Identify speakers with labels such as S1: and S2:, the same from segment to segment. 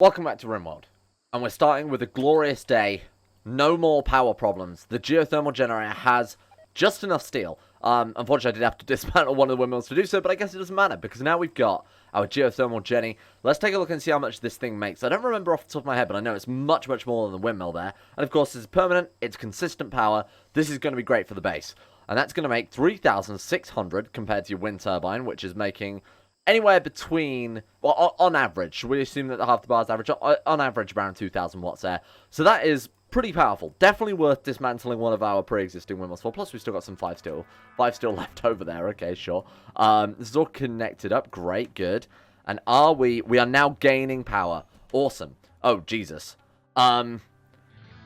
S1: Welcome back to Rimworld, and we're starting with a glorious day. No more power problems. The geothermal generator has just enough steel. Unfortunately, I did have to dismantle one of the windmills to do so, but I guess it doesn't matter, because now we've got our geothermal Jenny. Let's take a look and see how much this thing makes. I don't remember off the top of my head, but I know it's much, much more than the windmill there. And of course, it's permanent, it's consistent power. This is going to be great for the base. And that's going to make 3,600 compared to your wind turbine, which is making anywhere between, well, on average, should we assume that half the bars average? On average, around 2,000 watts there. So that is pretty powerful. Definitely worth dismantling one of our pre-existing windmills for. Plus, we've still got some 5 steel left over there. Okay, sure. This is all connected up. Great, good. And we are now gaining power. Awesome. Oh, Jesus.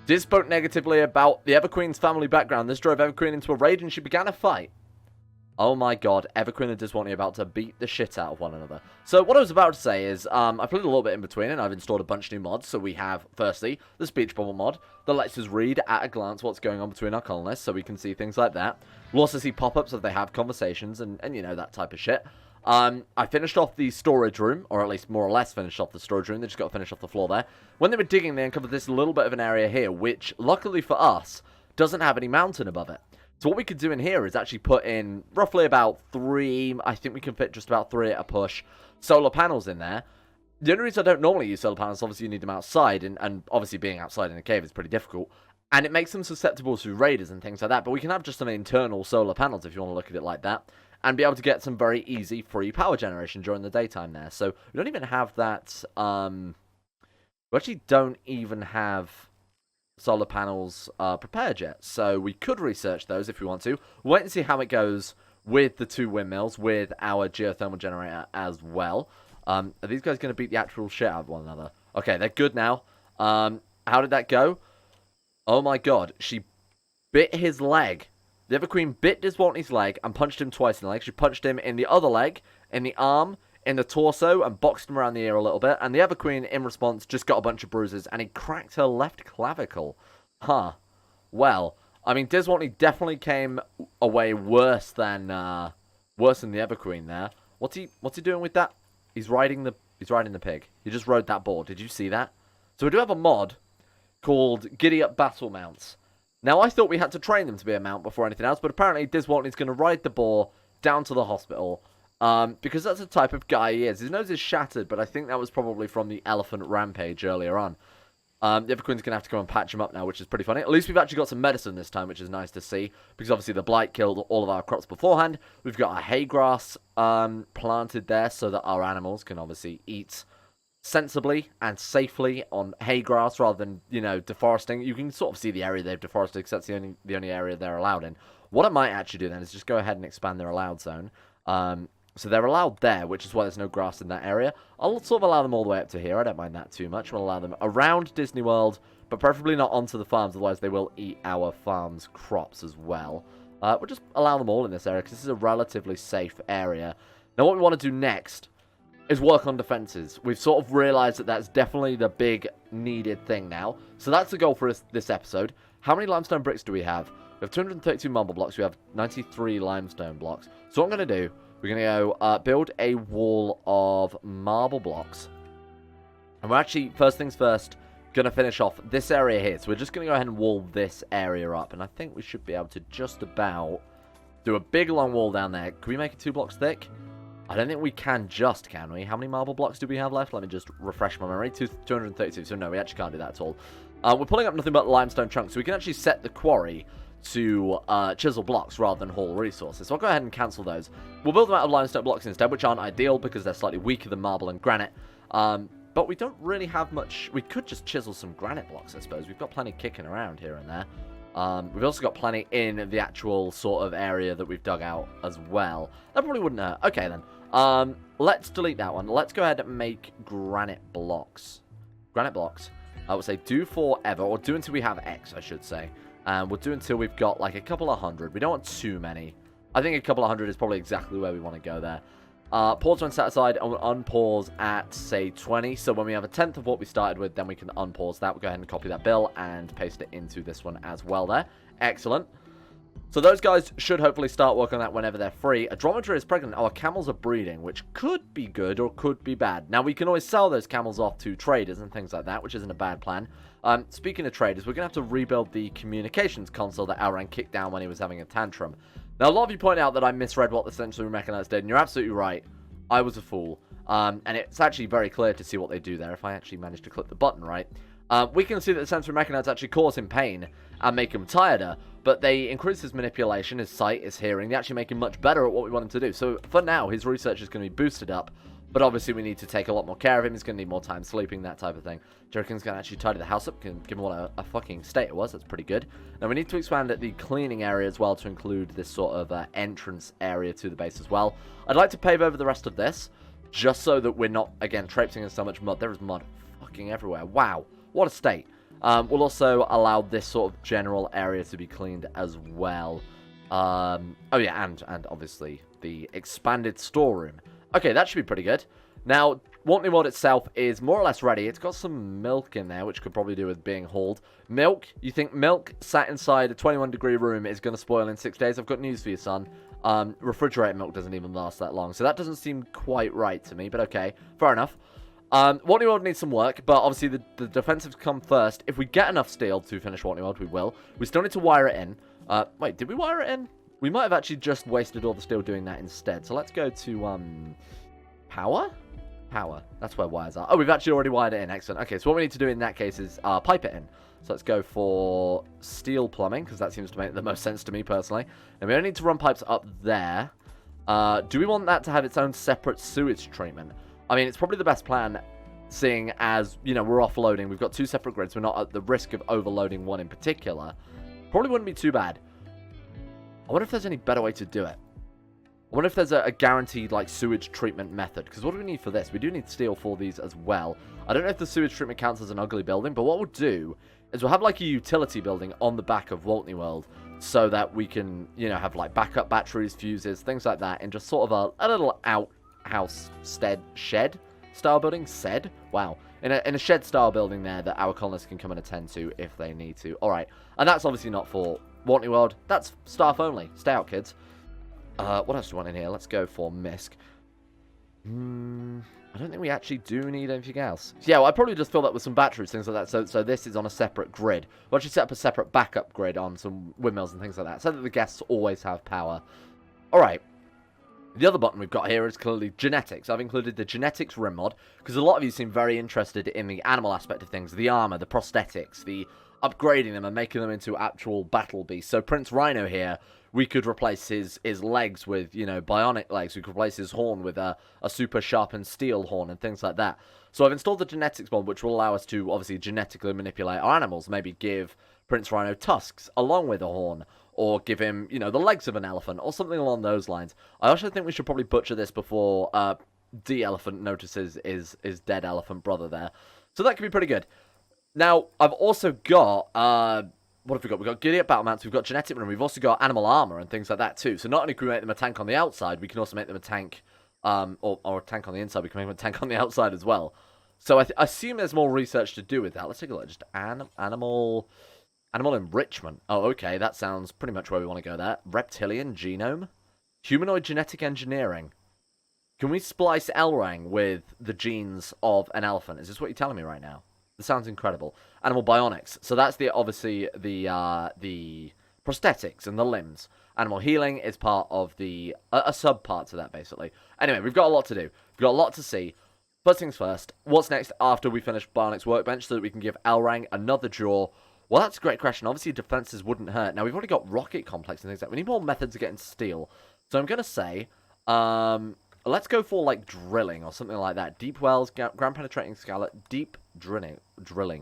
S1: This spoke negatively about the Everqueen's family background. This drove Everqueen into a rage and she began a fight. Oh my god, Everqueen and Diswantly about to beat the shit out of one another. So what I was about to say is, I played a little bit in between and I've installed a bunch of new mods. So we have, firstly, the speech bubble mod that lets us read at a glance what's going on between our colonists, so we can see things like that. We'll also see pop-ups if they have conversations and you know, that type of shit. I finished off the storage room, or at least more or less finished off the storage room. They just got to finish off the floor there. When they were digging, they uncovered this little bit of an area here, which, luckily for us, doesn't have any mountain above it. So what we could do in here is actually put in roughly about 3, I think we can fit just about 3 at a push, solar panels in there. The only reason I don't normally use solar panels, obviously you need them outside, and obviously being outside in a cave is pretty difficult. And it makes them susceptible to raiders and things like that, but we can have just some internal solar panels if you want to look at it like that, and be able to get some very easy free power generation during the daytime there. So we don't even have that, we actually don't even have solar panels prepared yet, so we could research those if we want to. Wait and see how it goes with the 2 windmills, with our geothermal generator as well. Are these guys going to beat the actual shit out of one another? Okay, they're good now. How did that go? Oh my god, she bit his leg. The Everqueen bit Diswantly's leg and punched him twice in the leg. She punched him in the other leg, in the arm, in the torso, and boxed him around the ear a little bit. And the Everqueen, in response, just got a bunch of bruises, and he cracked her left clavicle. Huh. Well, I mean, Diswantly definitely came away worse than the Everqueen there. What's he doing with that? He's riding the pig. He just rode that boar. Did you see that? So we do have a mod called Giddy Up Battle Mounts. Now, I thought we had to train them to be a mount before anything else, but apparently Diswantly's going to ride the boar down to the hospital. Because that's the type of guy he is. His nose is shattered, but I think that was probably from the elephant rampage earlier on. The Everqueen's going to have to come and patch him up now, which is pretty funny. At least we've actually got some medicine this time, which is nice to see. Because obviously the blight killed all of our crops beforehand. We've got our hay grass planted there so that our animals can obviously eat sensibly and safely on hay grass rather than, you know, deforesting. You can sort of see the area they've deforested because that's the only area they're allowed in. What I might actually do then is just go ahead and expand their allowed zone. So they're allowed there, which is why there's no grass in that area. I'll sort of allow them all the way up to here. I don't mind that too much. We'll allow them around Disney World, but preferably not onto the farms, otherwise they will eat our farm's crops as well. We'll just allow them all in this area, because this is a relatively safe area. Now what we want to do next is work on defenses. We've sort of realized that that's definitely the big needed thing now. So that's the goal for this episode. How many limestone bricks do we have? We have 232 marble blocks. We have 93 limestone blocks. So what I'm going to do, we're going to go build a wall of marble blocks. And we're actually, first things first, going to finish off this area here. So we're just going to go ahead and wall this area up. And I think we should be able to just about do a big long wall down there. Can we make it 2 blocks thick? I don't think we can we? How many marble blocks do we have left? Let me just refresh my memory. 232. So no, we actually can't do that at all. We're pulling up nothing but limestone chunks. So we can actually set the quarry to chisel blocks rather than haul resources. So I'll go ahead and cancel those. We'll build them out of limestone blocks instead, which aren't ideal because they're slightly weaker than marble and granite. But we don't really have much. We could just chisel some granite blocks, I suppose. We've got plenty kicking around here and there. We've also got plenty in the actual sort of area that we've dug out as well. That probably wouldn't hurt. Okay, then. Let's delete that one. Let's go ahead and make granite blocks. Granite blocks. I would say do forever, or do until we have X, I should say. And we'll do until we've got like a couple of hundred. We don't want too many. I think a couple of hundred is probably exactly where we want to go there. Pause when set aside, and we'll unpause at, say, 20. So when we have a tenth of what we started with, then we can unpause that. We'll go ahead and copy that bill and paste it into this one as well there. Excellent. So those guys should hopefully start working on that whenever they're free. A dromedary is pregnant. Our camels are breeding, which could be good or could be bad. Now, we can always sell those camels off to traders and things like that, which isn't a bad plan. Speaking of traders, we're going to have to rebuild the communications console that Alran kicked down when he was having a tantrum. Now, a lot of you point out that I misread what the sensory mechanized did, and you're absolutely right. I was a fool. And it's actually very clear to see what they do there if I actually manage to click the button right. We can see that the sensory mechanites actually cause him pain and make him tireder, but they increase his manipulation, his sight, his hearing. They actually make him much better at what we want him to do. So for now, his research is going to be boosted up, but obviously we need to take a lot more care of him. He's going to need more time sleeping, that type of thing. Jerkin's going to actually tidy the house up, given what a fucking state it was. That's pretty good. Now we need to expand the cleaning area as well to include this sort of entrance area to the base as well. I'd like to pave over the rest of this, just so that we're not, again, traipsing in so much mud. There is mud fucking everywhere. Wow. What a state. We'll also allow this sort of general area to be cleaned as well. Oh yeah, and obviously the expanded storeroom. Okay, that should be pretty good. Now, World itself is more or less ready. It's got some milk in there, which could probably do with being hauled. Milk? You think milk sat inside a 21-degree room is going to spoil in 6 days? I've got news for you, son. Refrigerated milk doesn't even last that long, so that doesn't seem quite right to me, but okay, fair enough. World needs some work, but obviously the defensives come first. If we get enough steel to finish World, we will. We still need to wire it in. Wait, did we wire it in? We might have actually just wasted all the steel doing that instead. So let's go to, power? Power. That's where wires are. Oh, we've actually already wired it in. Excellent. Okay, so what we need to do in that case is pipe it in. So let's go for steel plumbing, because that seems to make the most sense to me personally. And we only need to run pipes up there. Do we want that to have its own separate sewage treatment? I mean, it's probably the best plan, seeing as, you know, we're offloading. We've got two separate grids. We're not at the risk of overloading one in particular. Probably wouldn't be too bad. I wonder if there's any better way to do it. I wonder if there's a guaranteed, like, sewage treatment method. Because what do we need for this? We do need steel for these as well. I don't know if the sewage treatment counts as an ugly building, but what we'll do is we'll have, like, a utility building on the back of World so that we can, you know, have, like, backup batteries, fuses, things like that, and just sort of a little outhouse shed style building. Wow. In a shed style building there that our colonists can come and attend to if they need to. Alright. And that's obviously not for World. That's staff only. Stay out, kids. What else do we want in here? Let's go for Misc. I don't think we actually do need anything else. So yeah, well, I probably just fill that with some batteries, things like that. So this is on a separate grid. We'll actually set up a separate backup grid on some windmills and things like that, so that the guests always have power. Alright. The other button we've got here is clearly genetics. I've included the genetics rim mod, because a lot of you seem very interested in the animal aspect of things. The armor, the prosthetics, the upgrading them and making them into actual battle beasts. So Prince Rhino here, we could replace his legs with, you know, bionic legs. We could replace his horn with a super sharpened steel horn and things like that. So I've installed the genetics mod, which will allow us to obviously genetically manipulate our animals. Maybe give Prince Rhino tusks along with a horn, or give him, you know, the legs of an elephant, or something along those lines. I also think we should probably butcher this before D-Elephant notices his dead elephant brother there. So that could be pretty good. Now, I've also got, what have we got? We've got Gideon battle mats, we've got genetic room, we've also got animal armor and things like that too. So not only can we make them a tank on the outside, we can also make them a tank, or a tank on the inside, we can make them a tank on the outside as well. So I assume there's more research to do with that. Let's take a look. Just animal enrichment. Oh, okay, that sounds pretty much where we want to go there. Reptilian genome? Humanoid genetic engineering. Can we splice Elrang with the genes of an elephant? Is this what you're telling me right now? This sounds incredible. Animal bionics. So that's obviously the prosthetics and the limbs. Animal healing is part of the a sub part to that, basically. Anyway, we've got a lot to do. We've got a lot to see. First things first. What's next after we finish Bionics Workbench so that we can give Elrang another jaw? Well, that's a great question. Obviously, defenses wouldn't hurt. Now, we've already got rocket complex and things like that. We need more methods of getting steel. So I'm going to say, let's go for, like, drilling or something like that. Deep wells, ground penetrating scallop, deep drilling.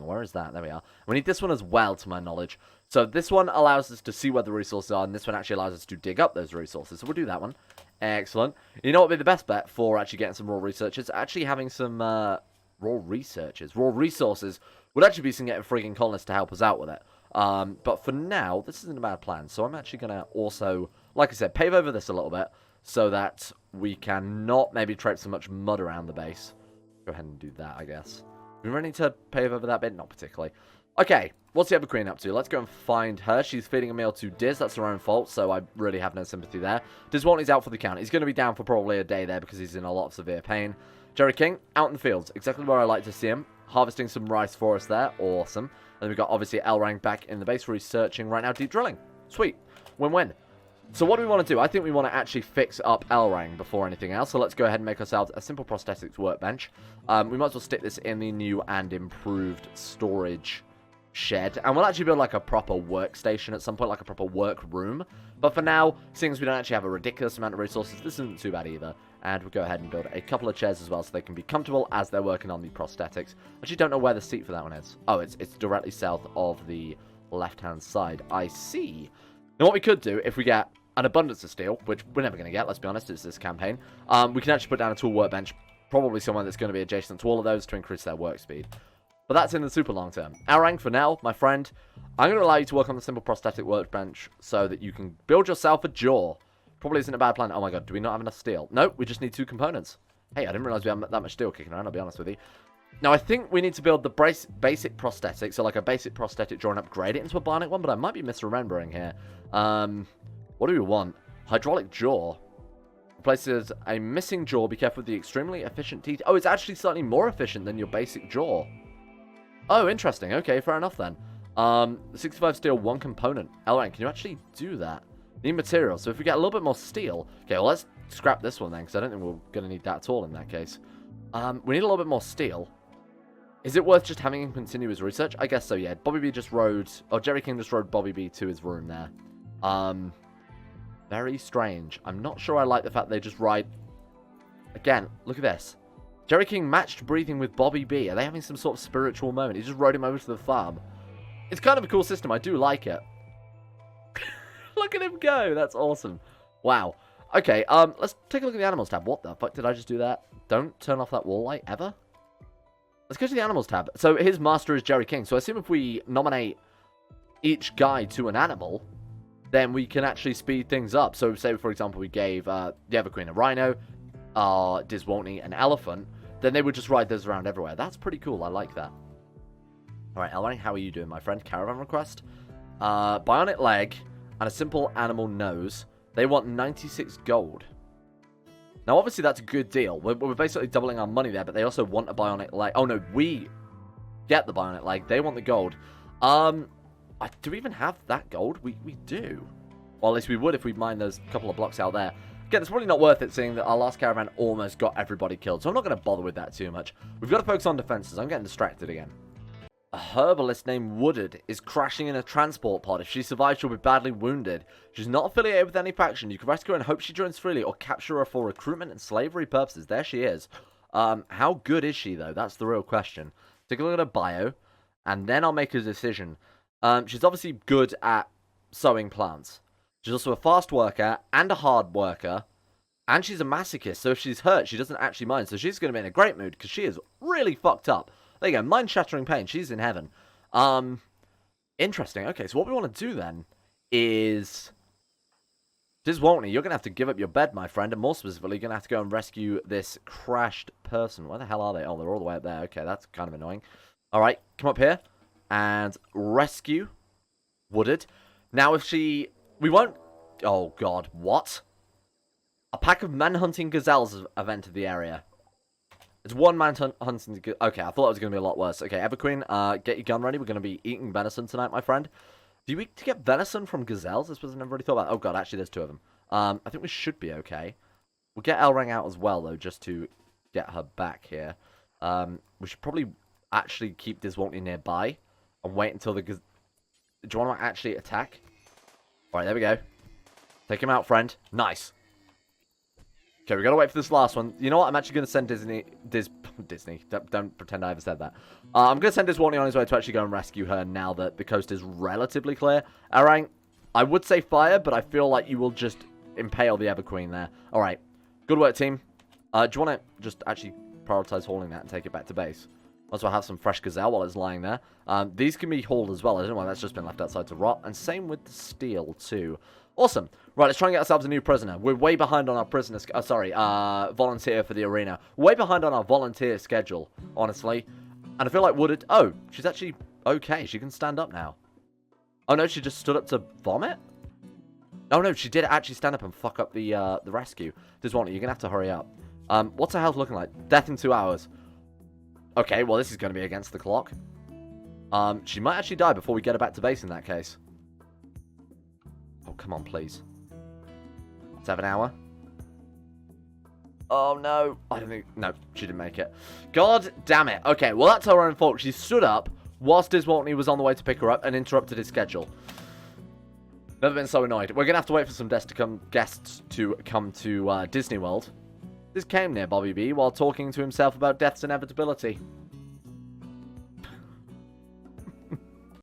S1: Where is that? There we are. We need this one as well, to my knowledge. So this one allows us to see where the resources are, and this one actually allows us to dig up those resources. So we'll do that one. Excellent. You know what would be the best bet for actually getting some raw researchers? Actually having some raw resources would actually be some getting freaking colonists to help us out with it. But for now, this isn't a bad plan. So I'm actually going to also, like I said, pave over this a little bit so that we can not maybe traipse so much mud around the base. Go ahead and do that, I guess. We really need to pave over that bit? Not particularly. Okay, what's the other queen up to? Let's go and find her. She's feeding a meal to Diz. That's her own fault, so I really have no sympathy there. Diz Waltney's out for the count. He's going to be down for probably a day there because he's in a lot of severe pain. Jerry King, out in the fields. Exactly where I like to see him. Harvesting some rice for us there. Awesome. And then we've got, obviously, L-Rang back in the base researching right now. Deep drilling. Sweet. Win-win. So what do we want to do? I think we want to actually fix up L-Rang before anything else. So let's go ahead and make ourselves a simple prosthetics workbench. We might as well stick this in the new and improved storage shed. And we'll actually build like a proper workstation at some point, like a proper workroom. But for now, seeing as we don't actually have a ridiculous amount of resources, this isn't too bad either. And we'll go ahead and build a couple of chairs as well so they can be comfortable as they're working on the prosthetics. I actually don't know where the seat for that one is. Oh, it's directly south of the left-hand side. I see. Now, what we could do, if we get an abundance of steel, which we're never going to get, let's be honest, it's this campaign, we can actually put down a tool workbench, probably somewhere that's going to be adjacent to all of those to increase their work speed. But that's in the super long term. L-Rang, for now, my friend, I'm going to allow you to work on the simple prosthetic workbench so that you can build yourself a jaw. Probably isn't a bad plan. Oh my god, do we not have enough steel? Nope, we just need 2 components. Hey, I didn't realize we had that much steel kicking around, I'll be honest with you. Now, I think we need to build the basic prosthetic, so like a basic prosthetic jaw and upgrade it into a bionic one, but I might be misremembering here. What do we want? Hydraulic jaw. Replaces a missing jaw. Be careful with the extremely efficient teeth. Oh, it's actually slightly more efficient than your basic jaw. Oh, interesting. Okay, fair enough then. 65 steel, 1 component. L-Rang, can you actually do that? Need materials. So if we get a little bit more steel... Okay, well, let's scrap this one then, because I don't think we're going to need that at all in that case. We need a little bit more steel. Is it worth just having him continue his research? I guess so, yeah. Bobby B just rode... Oh, Jerry King just rode Bobby B to his room there. Very strange. I'm not sure I like the fact they just ride... Again, look at this. Jerry King matched breathing with Bobby B. Are they having some sort of spiritual moment? He just rode him over to the farm. It's kind of a cool system. I do like it. Look at him go. That's awesome. Wow. Okay, let's take a look at the animals tab. What the fuck did I just do that? Don't turn off that wall light ever. Let's go to the animals tab. So his master is Jerry King. So I assume if we nominate each guy to an animal, then we can actually speed things up. So say, for example, we gave the Everqueen a rhino, Diz Waltney an elephant, then they would just ride those around everywhere. That's pretty cool. I like that. Alright, L-Rang, how are you doing, my friend? Caravan request. Bionic leg and a simple animal nose. They want 96 gold. Now, obviously, that's a good deal. We're basically doubling our money there, but they also want a bionic leg. Oh, no, we get the bionic leg. They want the gold. Do we even have that gold? We do. Well, at least we would if we mined those couple of blocks out there. Again, it's probably not worth it, seeing that our last caravan almost got everybody killed. So I'm not going to bother with that too much. We've got to focus on defenses. I'm getting distracted again. A herbalist named Woodard is crashing in a transport pod. If she survives, she'll be badly wounded. She's not affiliated with any faction. You can rescue her and hope she joins freely, or capture her for recruitment and slavery purposes. There she is. How good is she, though? That's the real question. Take a look at her bio, and then I'll make a decision. She's obviously good at sowing plants. She's also a fast worker and a hard worker, and she's a masochist. So if she's hurt, she doesn't actually mind. So she's going to be in a great mood, because she is really fucked up. There you go, mind-shattering pain. She's in heaven. Interesting. Okay, so what we want to do then is... Diz Waltney, you're going to have to give up your bed, my friend, and more specifically, you're going to have to go and rescue this crashed person. Where the hell are they? Oh, they're all the way up there. Okay, that's kind of annoying. All right, come up here and rescue Woodard. Now, if she... We won't... Oh, God, what? A pack of man-hunting gazelles have entered the area. It's one man hunting... Okay, I thought it was going to be a lot worse. Okay, Everqueen, get your gun ready. We're going to be eating venison tonight, my friend. Do we to get venison from gazelles? This was never really thought about. Oh, God, actually, there's 2 of them. I think we should be okay. We'll get L-Rang out as well, though, just to get her back here. We should probably actually keep Diz Waltney nearby and wait until the... Do you want to actually attack? All right, there we go. Take him out, friend. Nice. Okay, we gotta wait for this last one. You know what? I'm actually gonna send Disney. Don't pretend I ever said that. I'm gonna send Diz Waltney on his way to actually go and rescue her now that the coast is relatively clear. L-Rang, I would say fire, but I feel like you will just impale the Everqueen there. All right, good work, team. Do you want to just actually prioritize hauling that and take it back to base? Also, I have some fresh gazelle while it's lying there. These can be hauled as well. I don't know why that's just been left outside to rot. And same with the steel too. Awesome. Right, let's try and get ourselves a new prisoner. We're way behind on our volunteer for the arena. Way behind on our volunteer schedule, honestly. And I feel like Woodard... Oh, she's actually... okay. She can stand up now. Oh, no, she just stood up to vomit? Oh, no, she did actually stand up and fuck up the rescue. Diswaltney, you're going to have to hurry up. What's her health looking like? Death in 2 hours. Okay, well, this is going to be against the clock. She might actually die before we get her back to base in that case. Oh, come on, please. 7 hour. Oh, no. I don't think... No, she didn't make it. God damn it. Okay, well, that's her own fault. She stood up whilst Diswaltney was on the way to pick her up and interrupted his schedule. Never been so annoyed. We're going to have to wait for some guests to come to Disney World. This came near Bobby B while talking to himself about death's inevitability.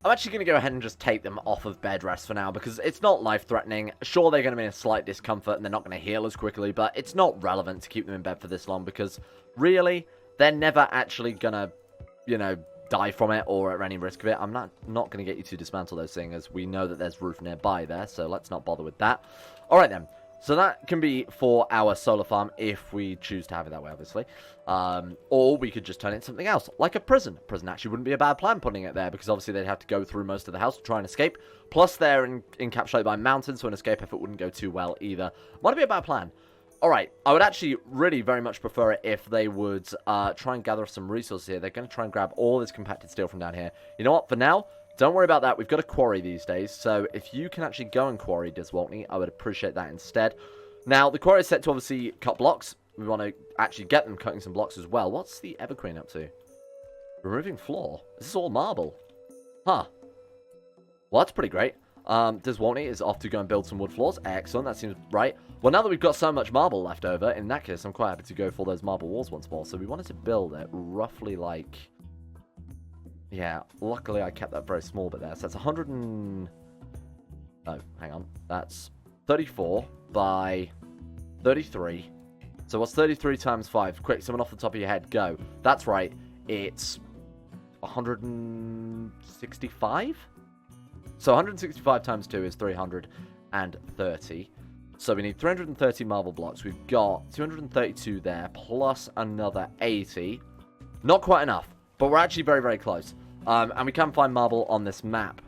S1: I'm actually going to go ahead and just take them off of bed rest for now because it's not life-threatening. Sure, they're going to be in a slight discomfort and they're not going to heal as quickly, but it's not relevant to keep them in bed for this long because, really, they're never actually going to, you know, die from it or at any risk of it. I'm not going to get you to dismantle those things as we know that there's roof nearby there, so let's not bother with that. Alright then. So that can be for our solar farm if we choose to have it that way, obviously. Or we could just turn it into something else, like a prison. A prison actually wouldn't be a bad plan putting it there, because obviously they'd have to go through most of the house to try and escape. Plus, they're encapsulated by mountains, so an escape effort wouldn't go too well either. Might be a bad plan. Alright, I would actually really very much prefer it if they would try and gather some resources here. They're going to try and grab all this compacted steel from down here. You know what? For now, don't worry about that. We've got a quarry these days, so if you can actually go and quarry Diswaltney, I would appreciate that instead. Now, the quarry is set to obviously cut blocks. We want to actually get them cutting some blocks as well. What's the Everqueen up to? Removing floor. This is all marble. Huh. Well, that's pretty great. Diswaltney is off to go and build some wood floors. Excellent, that seems right. Well, now that we've got so much marble left over, in that case, I'm quite happy to go for those marble walls once more. So we wanted to build it roughly like... Yeah, luckily I kept that very small bit there. So that's 100 and... Oh, hang on. That's 34 by 33. So what's 33 times 5? Quick, someone off the top of your head, go. That's right. It's 165? So 165 times 2 is 330. So we need 330 marble blocks. We've got 232 there, plus another 80. Not quite enough, but we're actually very, very close. And we can find marble on this map.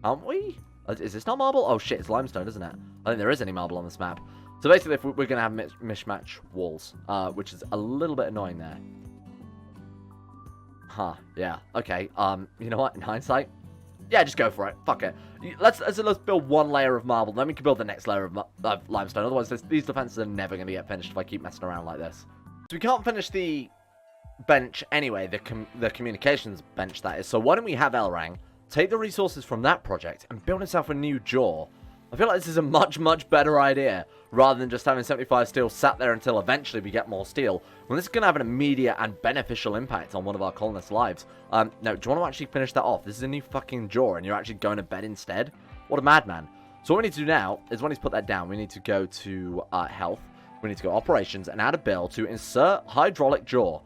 S1: Aren't we? Is this not marble? Oh shit, it's limestone, isn't it? I don't think there is any marble on this map. So basically, if we're going to have mishmatch walls, which is a little bit annoying there. Huh, yeah, okay. You know what, in hindsight, yeah, just go for it. Fuck it. Let's build one layer of marble, then we can build the next layer of limestone. Otherwise, these defenses are never going to get finished if I keep messing around like this. So we can't finish the bench anyway, the communications bench, that is. So why don't we have Elrang take the resources from that project and build himself a new jaw? I feel like this is a much, much better idea, rather than just having 75 steel sat there until eventually we get more steel. Well, this is going to have an immediate and beneficial impact on one of our colonists' lives. No, do you want to actually finish that off? This is a new fucking jaw, and you're actually going to bed instead? What a madman. So what we need to do now is, when he's put that down, we need to go to health. We need to go operations and add a bill to insert hydraulic jaw.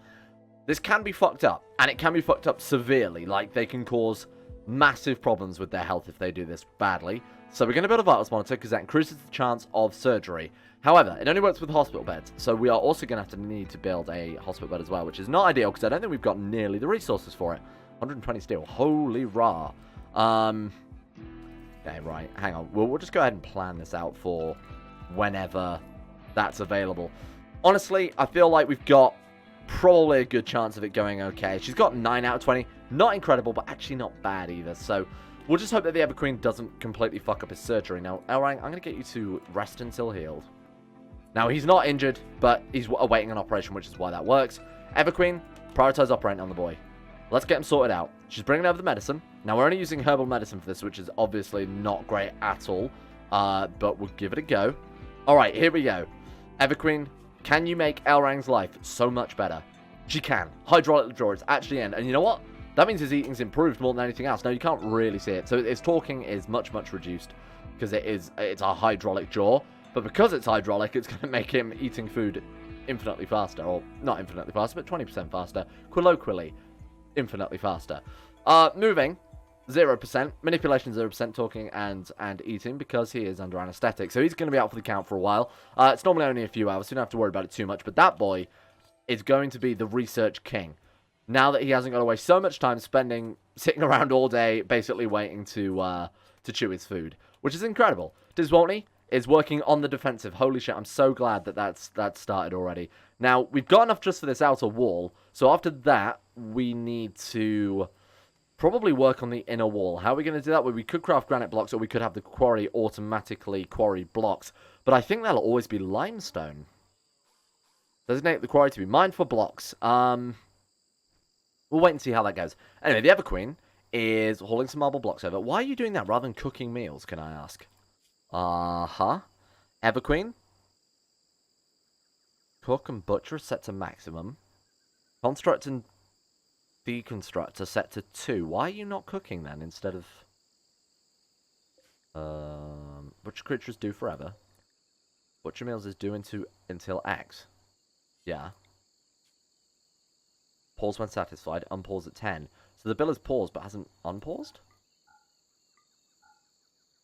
S1: This can be fucked up, and it can be fucked up severely. Like, they can cause massive problems with their health if they do this badly. So we're going to build a vitals monitor because that increases the chance of surgery. However, it only works with hospital beds, so we are also going to need to build a hospital bed as well, which is not ideal because I don't think we've got nearly the resources for it. 120 steel. Holy rah. Okay, right. Hang on. We'll just go ahead and plan this out for whenever that's available. Honestly, I feel like we've got probably a good chance of it going okay. She's got 9 out of 20. Not incredible, but actually not bad either. So we'll just hope that the Everqueen doesn't completely fuck up his surgery. Now, Elrang, I'm going to get you to rest until healed. Now, he's not injured, but he's awaiting an operation, which is why that works. Everqueen, prioritize operating on the boy. Let's get him sorted out. She's bringing over the medicine. Now, we're only using herbal medicine for this, which is obviously not great at all. But we'll give it a go. All right, here we go. Everqueen, can you make Elrang's life so much better? She can. Hydraulic jaw is actually in. And you know what? That means his eating's improved more than anything else. Now, you can't really see it. So his talking is much, much reduced because it's a hydraulic jaw. But because it's hydraulic, it's going to make him eating food infinitely faster. Or not infinitely faster, but 20% faster. Colloquially, infinitely faster. Moving, 0%. Manipulation, 0%. Talking and eating because he is under anesthetic. So he's going to be out for the count for a while. It's normally only a few hours, so you don't have to worry about it too much. But that boy is going to be the research king. Now that he hasn't got to waste so much time sitting around all day, basically waiting to chew his food, which is incredible. Diswonty is working on the defensive. Holy shit, I'm so glad that that's started already. Now, we've got enough just for this outer wall, so after that, we need to probably work on the inner wall. How are we going to do that? Well, we could craft granite blocks, or we could have the quarry automatically quarry blocks, but I think that'll always be limestone. Designate the quarry to be mined for blocks. We'll wait and see how that goes. Anyway, the Everqueen is hauling some marble blocks over. Why are you doing that rather than cooking meals, can I ask? Everqueen. Cook and butcher set to maximum. Construct and deconstruct are set to 2. Why are you not cooking then instead of... Butcher creatures do forever. Butcher meals is due until X. Yeah. Pause when satisfied. Unpause at 10. So the bill is paused but hasn't unpaused?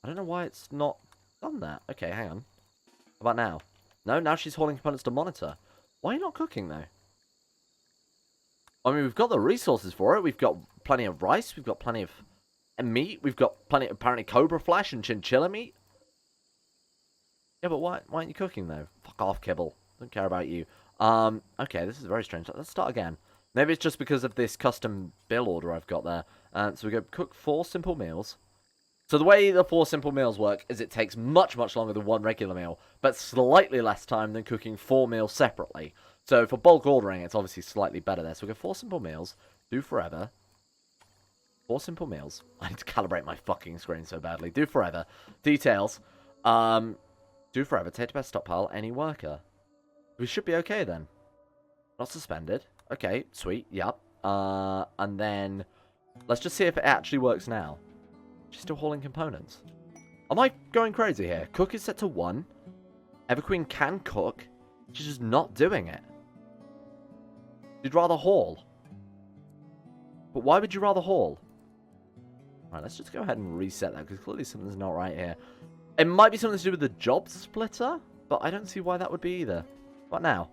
S1: I don't know why it's not done that. Okay, hang on. How about now? No, now she's hauling components to monitor. Why are you not cooking, though? I mean, we've got the resources for it. We've got plenty of rice. We've got plenty of meat. We've got plenty of, apparently, cobra flesh and chinchilla meat. Yeah, but why aren't you cooking, though? Fuck off, Kibble. Don't care about you. Okay, this is very strange. Let's start again. Maybe it's just because of this custom bill order I've got there. So we go cook 4 simple meals. So the way the 4 simple meals work is it takes much, much longer than 1 regular meal, but slightly less time than cooking 4 meals separately. So for bulk ordering, it's obviously slightly better there. So we go 4 simple meals, do forever. 4 simple meals. I need to calibrate my fucking screen so badly. Do forever. Details. Do forever. Take to best stockpile any worker. We should be okay then. Not suspended. Okay, sweet. Yep. And then let's just see if it actually works now. She's still hauling components. Am I going crazy here? Cook is set to 1. Everqueen can cook. She's just not doing it. You'd rather haul. But why would you rather haul? Alright, let's just go ahead and reset that, because clearly something's not right here. It might be something to do with the job splitter, but I don't see why that would be either. What now?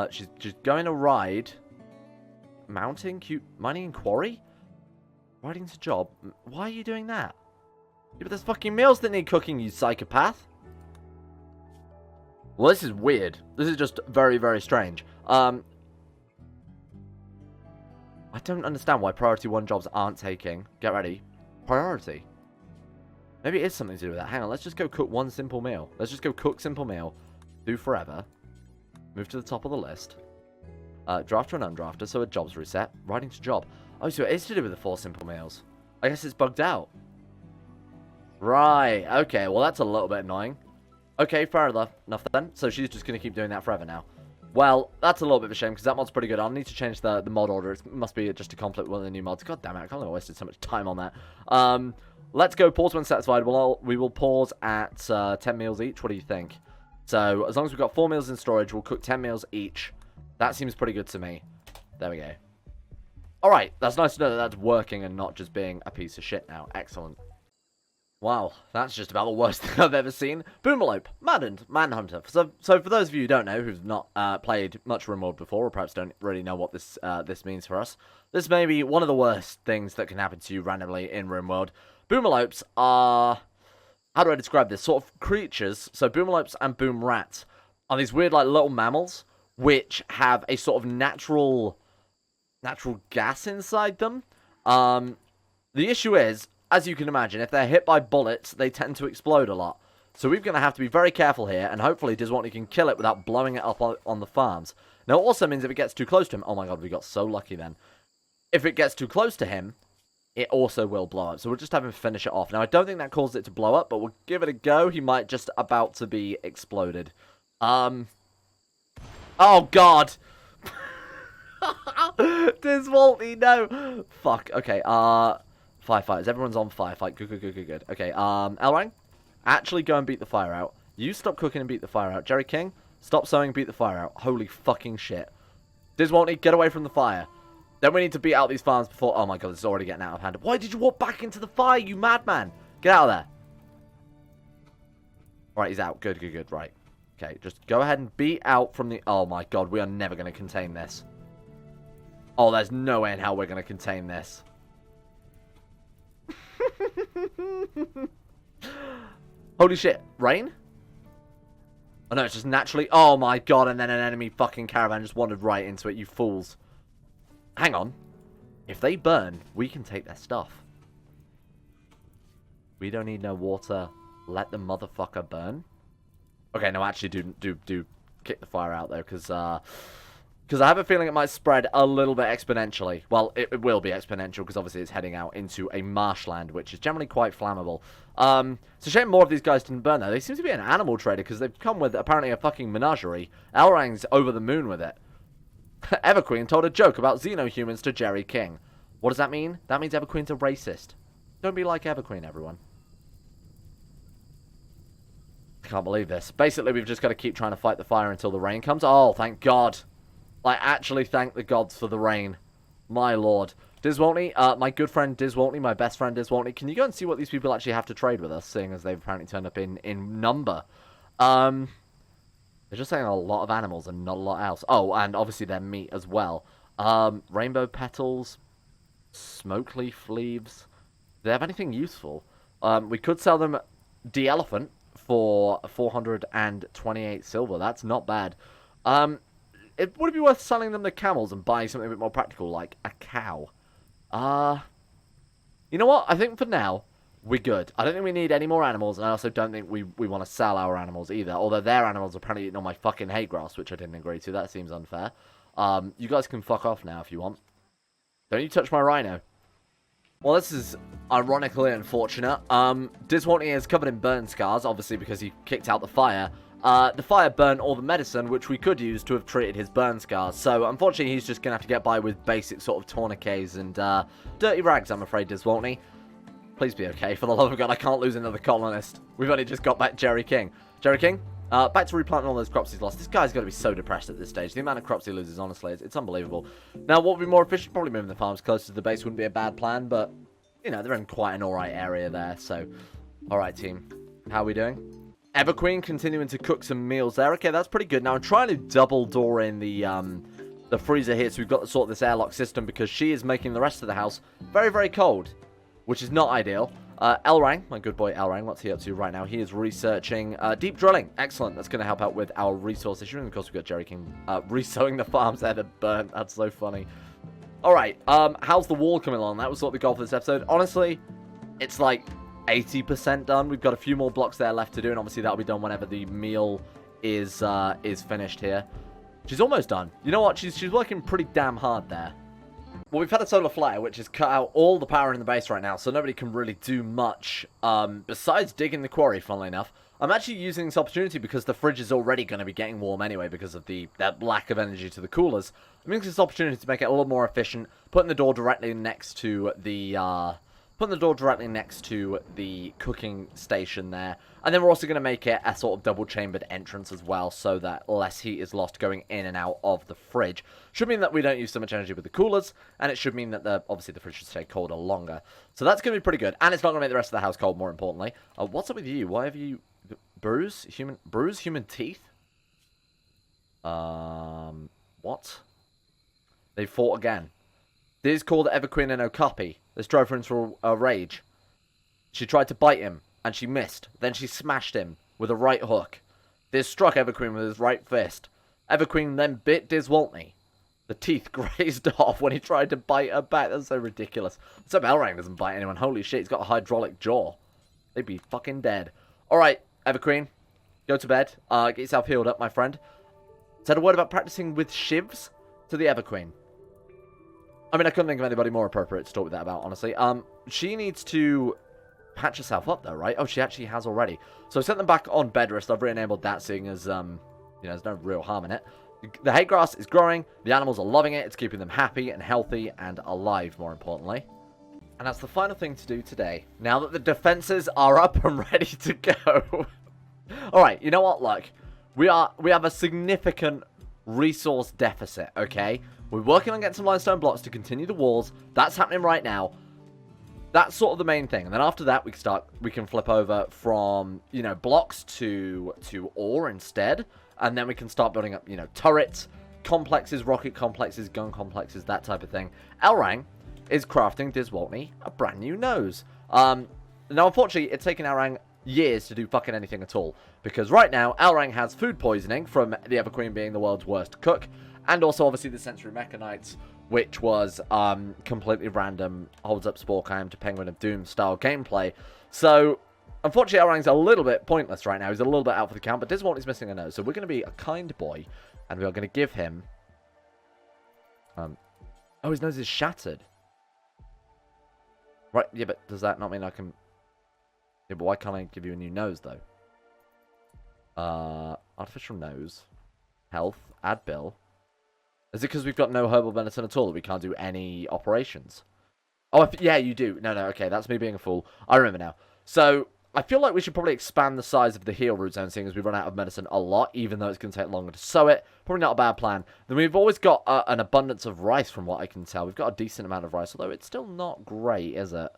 S1: She's just going to ride. Mounting, mining and quarry? Riding to job. Why are you doing that? Yeah, but there's fucking meals that need cooking, you psychopath. Well, this is weird. This is just very, very strange. I don't understand why priority 1 jobs aren't taking. Get ready. Priority. Maybe it is something to do with that. Hang on, let's just go cook 1 simple meal. Let's just go cook simple meal. Do forever. Move to the top of the list. Drafter and undrafter, so a job's reset. Riding to job. Oh, so it is to do with the 4 simple meals. I guess it's bugged out. Right, okay, well that's a little bit annoying. Okay, fair enough then. So she's just going to keep doing that forever now. Well, that's a little bit of a shame, because that mod's pretty good. I'll need to change the mod order. It must be just a conflict with one of the new mods. God damn it, I can't believe I wasted so much time on that. Let's go pause when satisfied. We will pause at 10 meals each. What do you think? So, as long as we've got 4 meals in storage, we'll cook 10 meals each. That seems pretty good to me. There we go. Alright, that's nice to know that that's working and not just being a piece of shit now. Excellent. Wow, that's just about the worst thing I've ever seen. Boomerlope, Maddened, Manhunter. So for those of you who don't know, who've not played much Rimworld before, or perhaps don't really know what this means for us, this may be one of the worst things that can happen to you randomly in Rimworld. Boomerlopes are... How do I describe this? Sort of creatures, so Boomerlopes and Boom Rats are these weird, like, little mammals, which have a sort of natural gas inside them. The issue is, as you can imagine, if they're hit by bullets, they tend to explode a lot. So we're going to have to be very careful here, and hopefully Diswonty can kill it without blowing it up on the farms. Now, it also means if it gets too close to him... Oh my god, we got so lucky then. If it gets too close to him, it also will blow up. So we'll just have him finish it off. Now, I don't think that causes it to blow up, but we'll give it a go. He might just about to be exploded. Oh, God! Diswonty, no! Fuck, okay, Firefighters. Everyone's on firefight. Good. Okay, Elrang, actually go and beat the fire out. You stop cooking and beat the fire out. Jerry King, stop sewing and beat the fire out. Holy fucking shit. Diswonty, get away from the fire. Then we need to beat out these farms before... Oh my god, this is already getting out of hand. Why did you walk back into the fire, you madman? Get out of there. Alright, he's out. Good. Right. Okay, just go ahead and beat out from the... Oh my god, we are never going to contain this. Oh, there's no way in hell we're going to contain this. Holy shit. Rain? Oh, no, it's just naturally... Oh, my God. And then an enemy fucking caravan just wandered right into it, you fools. Hang on. If they burn, we can take their stuff. We don't need no water. Let the motherfucker burn. Okay, no, actually, do kick the fire out, though, because I have a feeling it might spread a little bit exponentially. Well, it will be exponential, because obviously it's heading out into a marshland, which is generally quite flammable. It's a shame more of these guys didn't burn, though. They seem to be an animal trader, because they've come with, apparently, a fucking menagerie. Elrang's over the moon with it. Everqueen told a joke about xenohumans to Jerry King. What does that mean? That means Everqueen's a racist. Don't be like Everqueen, everyone. I can't believe this. Basically, we've just got to keep trying to fight the fire until the rain comes. Oh, thank God. Like, actually thank the gods for the rain. My lord. Diswoltney, my good friend Diswoltney, my best friend Diswoltney, can you go and see what these people actually have to trade with us, seeing as they've apparently turned up in number? They're just saying a lot of animals and not a lot else. Oh, and obviously their meat as well. Rainbow petals, smoke leaf leaves. Do they have anything useful? We could sell them de-elephant for 428 silver. That's not bad. Would it be worth selling them the camels and buying something a bit more practical, like a cow? You know what? I think for now, we're good. I don't think we need any more animals, and I also don't think we want to sell our animals either. Although their animals are apparently eating all my fucking hay grass, which I didn't agree to. That seems unfair. You guys can fuck off now if you want. Don't you touch my rhino. Well, this is ironically unfortunate. Diswoltney is covered in burn scars, obviously because he kicked out the fire. The fire burnt all the medicine, which we could use to have treated his burn scars. So, unfortunately, he's just going to have to get by with basic sort of tourniquets and dirty rags, I'm afraid, Diswoltney. Please be okay. For the love of God, I can't lose another colonist. We've only just got back Jerry King. Jerry King, back to replanting all those crops he's lost. This guy's got to be so depressed at this stage. The amount of crops he loses, honestly, it's unbelievable. Now, what would be more efficient? Probably moving the farms closer to the base wouldn't be a bad plan, but, you know, they're in quite an alright area there, so... Alright, team. How are we doing? Everqueen continuing to cook some meals there. Okay, that's pretty good. Now, I'm trying to double door in the freezer here, so we've got to sort this airlock system, because she is making the rest of the house very, very cold, which is not ideal. Elrang, my good boy Elrang, what's he up to right now? He is researching deep drilling. Excellent. That's going to help out with our resource issue. And, of course, we've got Jerry King resowing the farms there that burnt. That's so funny. All right, how's the wall coming along? That was sort of the goal for this episode. Honestly, it's like 80% done. We've got a few more blocks there left to do, and obviously that'll be done whenever the meal is finished here. She's almost done. You know what? She's working pretty damn hard there. Well, we've had a solar flare, which has cut out all the power in the base right now, so nobody can really do much besides digging the quarry, funnily enough. I'm actually using this opportunity because the fridge is already going to be getting warm anyway because of that lack of energy to the coolers. I'm using this opportunity to make it a little more efficient, putting the door directly next to the cooking station there. And then we're also going to make it a sort of double-chambered entrance as well, so that less heat is lost going in and out of the fridge. Should mean that we don't use so much energy with the coolers, and it should mean that obviously the fridge should stay colder longer. So that's going to be pretty good, and it's not going to make the rest of the house cold, more importantly. What's up with you? Why have you... Bruise human teeth? What? They fought again. This called Everqueen an Okapi. This drove her into a rage. She tried to bite him, and she missed. Then she smashed him with a right hook. This struck Everqueen with his right fist. Everqueen then bit Diswoltney. The teeth grazed off when he tried to bite her back. That's so ridiculous. So Elrang doesn't bite anyone. Holy shit, he's got a hydraulic jaw. They'd be fucking dead. Alright, Everqueen, go to bed. Get yourself healed up, my friend. Said a word about practicing with shivs to the Everqueen. I mean, I couldn't think of anybody more appropriate to talk with that about, honestly. She needs to patch herself up, though, right? Oh, she actually has already. So I sent them back on bed rest. I've re-enabled that, seeing as, you know, there's no real harm in it. The hay grass is growing. The animals are loving it. It's keeping them happy and healthy and alive, more importantly. And that's the final thing to do today. Now that the defenses are up and ready to go. Alright, you know what? Look, we have a significant resource deficit, okay? We're working on getting some limestone blocks to continue the walls. That's happening right now. That's sort of the main thing. And then after that, we can flip over from, you know, blocks to ore instead. And then we can start building up, you know, turrets, complexes, rocket complexes, gun complexes, that type of thing, Elrang is crafting Diswaltney a brand new nose. Now, unfortunately, it's taken Elrang years to do fucking anything at all, because right now, Elrang has food poisoning from the Everqueen being the world's worst cook, and also, obviously, the Sensory Mechanites, which was completely random, holds up Sporkheim to Penguin of Doom style gameplay. So, unfortunately, Elrang's a little bit pointless right now. He's a little bit out for the count, but Diswaltney's missing a nose, so we're going to be a kind boy, and we are going to give him... oh, his nose is shattered. Right, yeah, but does that not mean I can... Yeah, but why can't I give you a new nose, though? Artificial nose. Health. Add bill. Is it because we've got no herbal medicine at all that we can't do any operations? Oh, yeah, you do. No, okay, that's me being a fool. I remember now. So, I feel like we should probably expand the size of the heal root zone, seeing as we run out of medicine a lot, even though it's going to take longer to sow it. Probably not a bad plan. Then we've always got an abundance of rice, from what I can tell. We've got a decent amount of rice, although it's still not great, is it?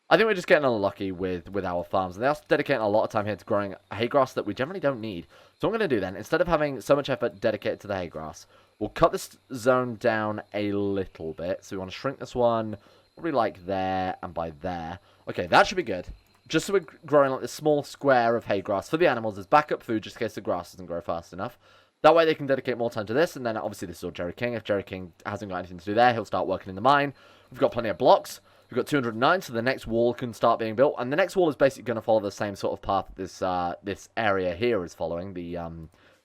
S1: I think we're just getting unlucky with our farms. And they are dedicating a lot of time here to growing hay grass that we generally don't need. So what I'm going to do then, instead of having so much effort dedicated to the hay grass, we'll cut this zone down a little bit. So we want to shrink this one, probably like there and by there. Okay, that should be good. Just so we're growing like this small square of hay grass for the animals as backup food, just in case the grass doesn't grow fast enough. That way they can dedicate more time to this, and then obviously this is all Jerry King. If Jerry King hasn't got anything to do there, he'll start working in the mine. We've got plenty of blocks. We've got 209, so the next wall can start being built. And the next wall is basically going to follow the same sort of path that this area here is following. The,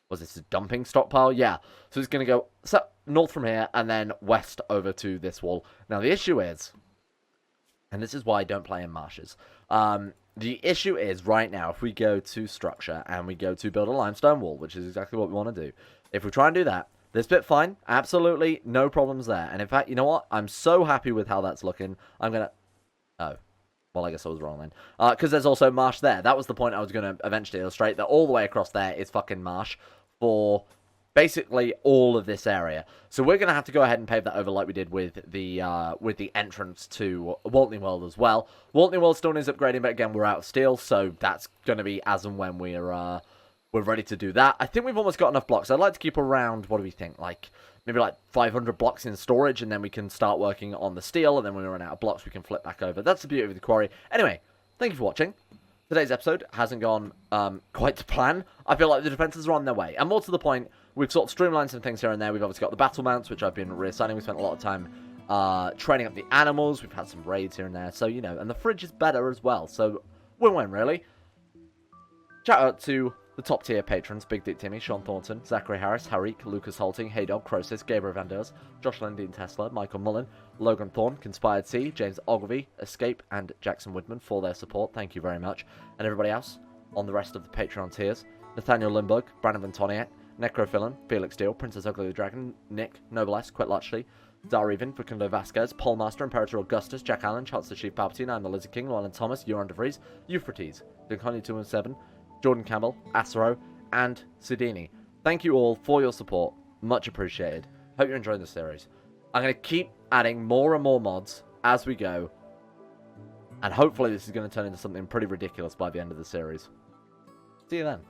S1: was this a dumping stockpile? Yeah. So it's going to go north from here, and then west over to this wall. Now, the issue is, and this is why I don't play in marshes, the issue is, right now, if we go to structure, and we go to build a limestone wall, which is exactly what we want to do, if we try and do that, this bit fine, absolutely no problems there. And in fact, you know what? I'm so happy with how that's looking. I'm going to... Oh. Well, I guess I was wrong then. Because there's also marsh there. That was the point I was going to eventually illustrate, that all the way across there is fucking marsh for basically all of this area. So we're going to have to go ahead and pave that over like we did with the entrance to Waltney World as well. Waltney World still needs upgrading, but again, we're out of steel, so that's going to be as and when we're ready to do that. I think we've almost got enough blocks. I'd like to keep around, what do we think, like, maybe like 500 blocks in storage, and then we can start working on the steel, and then when we run out of blocks, we can flip back over. That's the beauty of the quarry. Anyway, thank you for watching. Today's episode hasn't gone quite to plan. I feel like the defenses are on their way. And more to the point, we've sort of streamlined some things here and there. We've obviously got the battle mounts, which I've been reassigning. We spent a lot of time training up the animals. We've had some raids here and there. So, you know, and the fridge is better as well. So, win-win, really. Shout out to the top tier patrons: Big Dick Timmy, Sean Thornton, Zachary Harris, Harik, Lucas Halting, Haydog, Crosis, Gabriel Van Ders, Josh Lendine Tesla, Michael Mullen, Logan Thorne, Conspired C, James Ogilvie, Escape, and Jackson Woodman for their support. Thank you very much. And everybody else on the rest of the Patreon tiers: Nathaniel Lindberg, Brandon Vantoniak, Necrophilin, Felix Deal, Princess Ugly the Dragon, Nick, Noblesse, Quit Lutchley, Darevin, Facundo Vasquez, Paul Master, Imperator Augustus, Jack Allen, Chancellor Chief Palpatine, I'm the Lizard King, Llewellyn Thomas, Euron DeVries, Euphrates, Duncani 217, Jordan Campbell, Asaro, and Sidini. Thank you all for your support. Much appreciated. Hope you're enjoying the series. I'm going to keep adding more and more mods as we go. And hopefully this is going to turn into something pretty ridiculous by the end of the series. See you then.